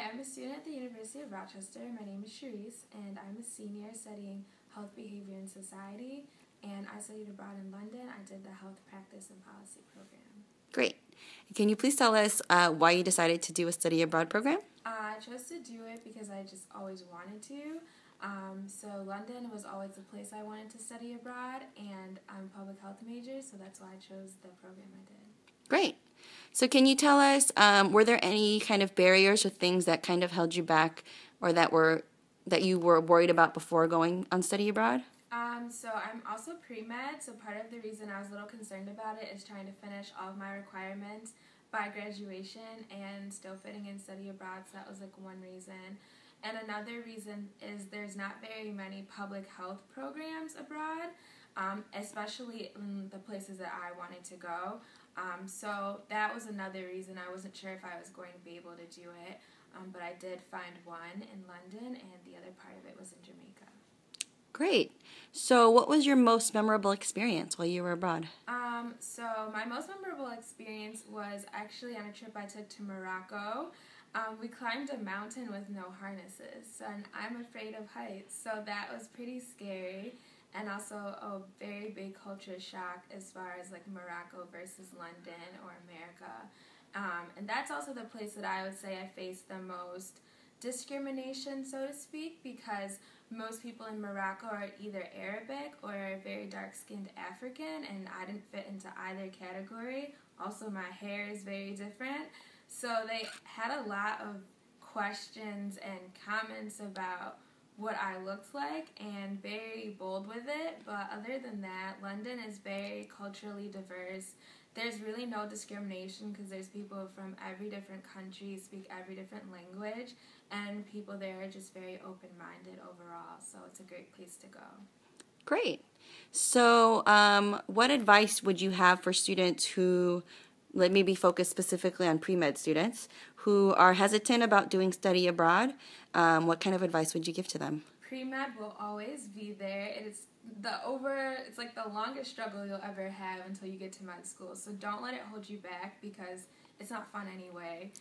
I'm a student at the University of Rochester. My name is Sherice, and I'm a senior studying health behavior and society, and I studied abroad in London. I did the health practice and policy program. Great. Can you please tell us why you decided to do a study abroad program? I chose to do it because I just always wanted to. So London was always the place I wanted to study abroad, and I'm a public health major, so that's why I chose the program I did. Great. So can you tell us, were there any kind of barriers or things that kind of held you back or that you were worried about before going on study abroad? So I'm also pre-med, so part of the reason I was a little concerned about it is trying to finish all of my requirements by graduation and still fitting in study abroad, so that was like one reason. And another reason is there's not very many public health programs abroad, especially in the places that I wanted to go. So that was another reason. I wasn't sure if I was going to be able to do it, but I did find one in London, and the other part of it was in Jamaica. Great. So what was your most memorable experience while you were abroad? So my most memorable experience was actually on a trip I took to Morocco. We climbed a mountain with no harnesses, and I'm afraid of heights, so that was pretty scary, and also a very big culture shock as far as like Morocco versus London or America. And that's also the place that I would say I faced the most discrimination, so to speak, because most people in Morocco are either Arabic or very dark-skinned African, and I didn't fit into either category. Also, my hair is very different. So they had a lot of questions and comments about what I looked like and very bold with it. But other than that, London is very culturally diverse. There's really no discrimination because there's people from every different country, speak every different language, and people there are just very open-minded overall. So it's a great place to go. Great. So what advice would you have for students who, let me be focused specifically on pre-med students, who are hesitant about doing study abroad? What kind of advice would you give to them? Pre-med will always be there. It's like the longest struggle you'll ever have until you get to med school. So don't let it hold you back because it's not fun anyway.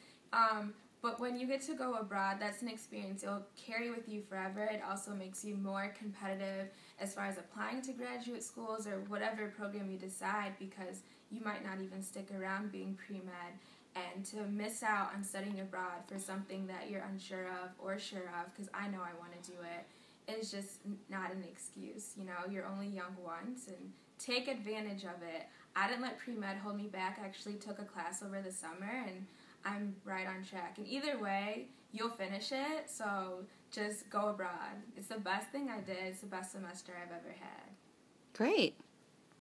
But when you get to go abroad, that's an experience you'll carry with you forever. It also makes you more competitive as far as applying to graduate schools or whatever program you decide, because you might not even stick around being pre-med. And to miss out on studying abroad for something that you're unsure of or sure of, because I know I want to do it, is just not an excuse. You know, you're only young once, and take advantage of it. I didn't let pre-med hold me back. I actually took a class over the summer, and I'm right on track. And either way, you'll finish it, so just go abroad. It's the best thing I did. It's the best semester I've ever had. Great.